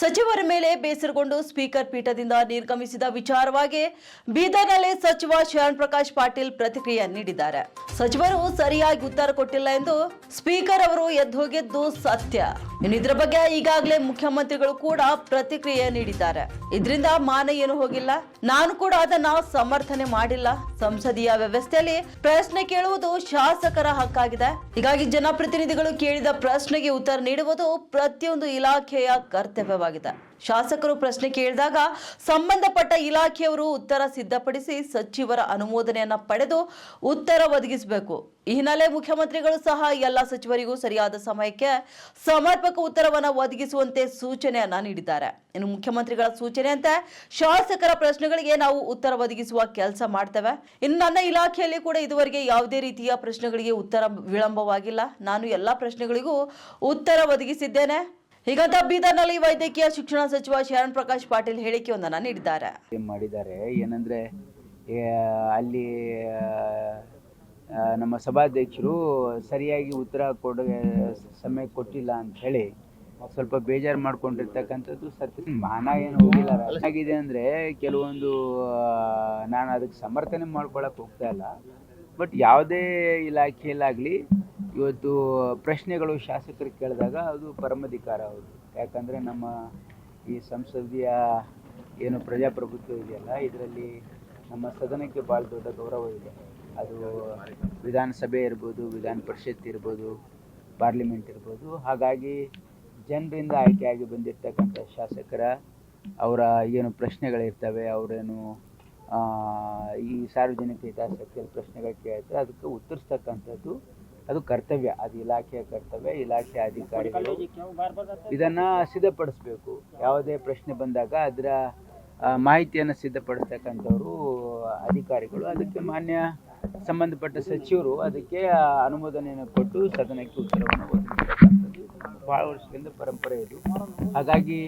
ಸಚಿವರ ಮೇಲೆ ಬೇಸರಗೊಂಡು ಸ್ಪೀಕರ್ ಪೀಠದಿಂದ ನಿರ್ಗಮಿಸಿದ ವಿಚಾರವಾಗಿ ಬೀದರ್ನಲ್ಲಿ ಸಚಿವ ಶರಣ್ ಪ್ರಕಾಶ್ ಪಾಟೀಲ್ ಪ್ರತಿಕ್ರಿಯೆ ನೀಡಿದ್ದಾರೆ. ಸಚಿವರು ಸರಿಯಾಗಿ ಉತ್ತರ ಕೊಟ್ಟಿಲ್ಲ ಎಂದು ಸ್ಪೀಕರ್ ಅವರು ಎದ್ದೋಗಿದ್ದು ಸತ್ಯ. ಇದರ ಬಗ್ಗೆ ಈಗಾಗಲೇ ಮುಖ್ಯಮಂತ್ರಿಗಳು ಕೂಡ ಪ್ರತಿಕ್ರಿಯೆ ನೀಡಿದ್ದಾರೆ. ಇದರಿಂದ ಮಾನ ಏನು ಹೋಗಿಲ್ಲ, ನಾನು ಕೂಡ ಅದನ್ನ ಸಮರ್ಥನೆ ಮಾಡಿಲ್ಲ. ಸಂಸದೀಯ ವ್ಯವಸ್ಥೆಯಲ್ಲಿ ಪ್ರಶ್ನೆ ಕೇಳುವುದು ಶಾಸಕರ ಹಕ್ಕಾಗಿದೆ. ಹೀಗಾಗಿ ಜನಪ್ರತಿನಿಧಿಗಳು ಕೇಳಿದ ಪ್ರಶ್ನೆಗೆ ಉತ್ತರ ನೀಡುವುದು ಪ್ರತಿಯೊಂದು ಇಲಾಖೆಯ ಕರ್ತವ್ಯವಾಗಿದೆ. ಶಾಸಕರು ಪ್ರಶ್ನೆ ಕೇಳಿದಾಗ ಸಂಬಂಧಪಟ್ಟ ಇಲಾಖೆಯವರು ಉತ್ತರ ಸಿದ್ಧಪಡಿಸಿ ಸಚಿವರ ಅನುಮೋದನೆಯನ್ನ ಪಡೆದು ಉತ್ತರ ಒದಗಿಸಬೇಕು. ಈ ಹಿನ್ನೆಲೆ ಮುಖ್ಯಮಂತ್ರಿಗಳು ಸಹ ಎಲ್ಲ ಸಚಿವರಿಗೂ ಸರಿಯಾದ ಸಮಯಕ್ಕೆ ಸಮರ್ಪಕ ಉತ್ತರವನ್ನು ಒದಗಿಸುವಂತೆ ಸೂಚನೆಯನ್ನ ನೀಡಿದ್ದಾರೆ. ಇನ್ನು ಮುಖ್ಯಮಂತ್ರಿಗಳ ಸೂಚನೆಯಂತೆ ಶಾಸಕರ ಪ್ರಶ್ನೆಗಳಿಗೆ ನಾವು ಉತ್ತರ ಒದಗಿಸುವ ಕೆಲಸ ಮಾಡ್ತೇವೆ. ಇನ್ನು ನನ್ನ ಇಲಾಖೆಯಲ್ಲಿ ಕೂಡ ಇದುವರೆಗೆ ಯಾವುದೇ ರೀತಿಯ ಪ್ರಶ್ನೆಗಳಿಗೆ ಉತ್ತರ ವಿಳಂಬವಾಗಿಲ್ಲ. ನಾನು ಎಲ್ಲ ಪ್ರಶ್ನೆಗಳಿಗೂ ಉತ್ತರ ಒದಗಿಸಿದ್ದೇನೆ. ಹೀಗಂತ ಬೀದರ್ನಲ್ಲಿ ವೈದ್ಯಕೀಯ ಶಿಕ್ಷಣ ಸಚಿವ ಶರಣ್ ಪ್ರಕಾಶ್ ಪಾಟೀಲ್ ಹೇಳಿಕೆಯೊಂದನ್ನು ನೀಡಿದ್ದಾರೆ. ಏನಂದ್ರೆ ಅಲ್ಲಿ ನಮ್ಮ ಸಭಾಧ್ಯಕ್ಷರು ಸರಿಯಾಗಿ ಉತ್ತರ ಕೊಡೋ ಸಮಯ ಕೊಟ್ಟಿಲ್ಲ ಅಂತ ಹೇಳಿ ಸ್ವಲ್ಪ ಬೇಜಾರು ಮಾಡ್ಕೊಂಡಿರ್ತಕ್ಕಂಥದ್ದು ಸತ್ಯ. ಮಾನ ಏನು ಹೋಗಿಲ್ಲ. ಆಗಿದೆ ಅಂದರೆ ಕೆಲವೊಂದು ನಾನು ಅದಕ್ಕೆ ಸಮರ್ಥನೆ ಮಾಡ್ಕೊಳಕ್ಕೆ ಹೋಗ್ತಾ ಇಲ್ಲ. ಬಟ್ ಯಾವುದೇ ಇಲಾಖೆಯಲ್ಲಾಗಲಿ ಇವತ್ತು ಪ್ರಶ್ನೆಗಳು ಶಾಸಕರು ಕೇಳಿದಾಗ ಅದು ಪರಮಾಧಿಕಾರ ಅವರು. ಯಾಕಂದರೆ ನಮ್ಮ ಈ ಸಂಸದೀಯ ಏನು ಪ್ರಜಾಪ್ರಭುತ್ವ ಇದೆಯಲ್ಲ, ಇದರಲ್ಲಿ ನಮ್ಮ ಸದನಕ್ಕೆ ಭಾಳ ದೊಡ್ಡ ಗೌರವ ಇದೆ. ಅದು ವಿಧಾನಸಭೆ ಇರ್ಬೋದು, ವಿಧಾನ ಪರಿಷತ್ ಇರ್ಬೋದು, ಪಾರ್ಲಿಮೆಂಟ್ ಇರ್ಬೋದು. ಹಾಗಾಗಿ ಜನರಿಂದ ಆಯ್ಕೆಯಾಗಿ ಬಂದಿರತಕ್ಕಂಥ ಶಾಸಕರ ಅವರ ಏನು ಪ್ರಶ್ನೆಗಳಿರ್ತವೆ, ಅವರೇನು ಈ ಸಾರ್ವಜನಿಕ ಹಿತಾಸಕ್ತಿಯಲ್ಲಿ ಪ್ರಶ್ನೆಗಳು ಕೇಳ್ತಾರೆ, ಅದಕ್ಕೆ ಉತ್ತರಿಸ್ತಕ್ಕಂಥದ್ದು ಅದು ಕರ್ತವ್ಯ. ಅದು ಇಲಾಖೆಯ ಕರ್ತವ್ಯ. ಇಲಾಖೆ ಅಧಿಕಾರಿಗಳು ಇದನ್ನು ಸಿದ್ಧಪಡಿಸ್ಬೇಕು. ಯಾವುದೇ ಪ್ರಶ್ನೆ ಬಂದಾಗ ಅದರ ಮಾಹಿತಿಯನ್ನು ಸಿದ್ಧಪಡಿಸ್ತಕ್ಕಂಥವರು ಅಧಿಕಾರಿಗಳು. ಅದಕ್ಕೆ ಮಾನ್ಯ ಸಂಬಂಧಪಟ್ಟ ಸಚಿವರು ಅದಕ್ಕೆ ಅನುಮೋದನೆಯನ್ನು ಕೊಟ್ಟು ಸದನಕ್ಕೆ ಉತ್ತರವನ್ನು ಒದಗಿಸ್ತಕ್ಕಂಥದ್ದು ಭಾಳ ವರ್ಷದಿಂದ ಪರಂಪರೆ ಇದು. ಹಾಗಾಗಿ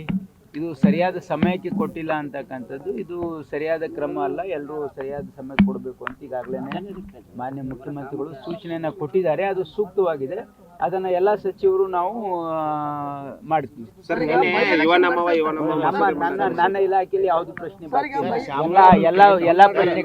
ಇದು ಸರಿಯಾದ ಸಮಯಕ್ಕೆ ಕೊಟ್ಟಿಲ್ಲ ಅಂತಕ್ಕಂಥದ್ದು ಇದು ಸರಿಯಾದ ಕ್ರಮ ಅಲ್ಲ. ಎಲ್ಲರೂ ಸರಿಯಾದ ಸಮಯ ಕೊಡಬೇಕು ಅಂತ ಈಗಾಗಲೇ ಮಾನ್ಯ ಮುಖ್ಯಮಂತ್ರಿಗಳು ಸೂಚನೆಯನ್ನು ಕೊಟ್ಟಿದ್ದಾರೆ. ಅದು ಸೂಕ್ತವಾಗಿದೆ. ಅದನ್ನು ಎಲ್ಲ ಸಚಿವರು ನಾವು ಮಾಡ್ತೀವಿ. ನನ್ನ ಇಲಾಖೆಯಲ್ಲಿ ಯಾವುದು ಪ್ರಶ್ನೆ ಎಲ್ಲ ಪ್ರಶ್ನೆಗಳು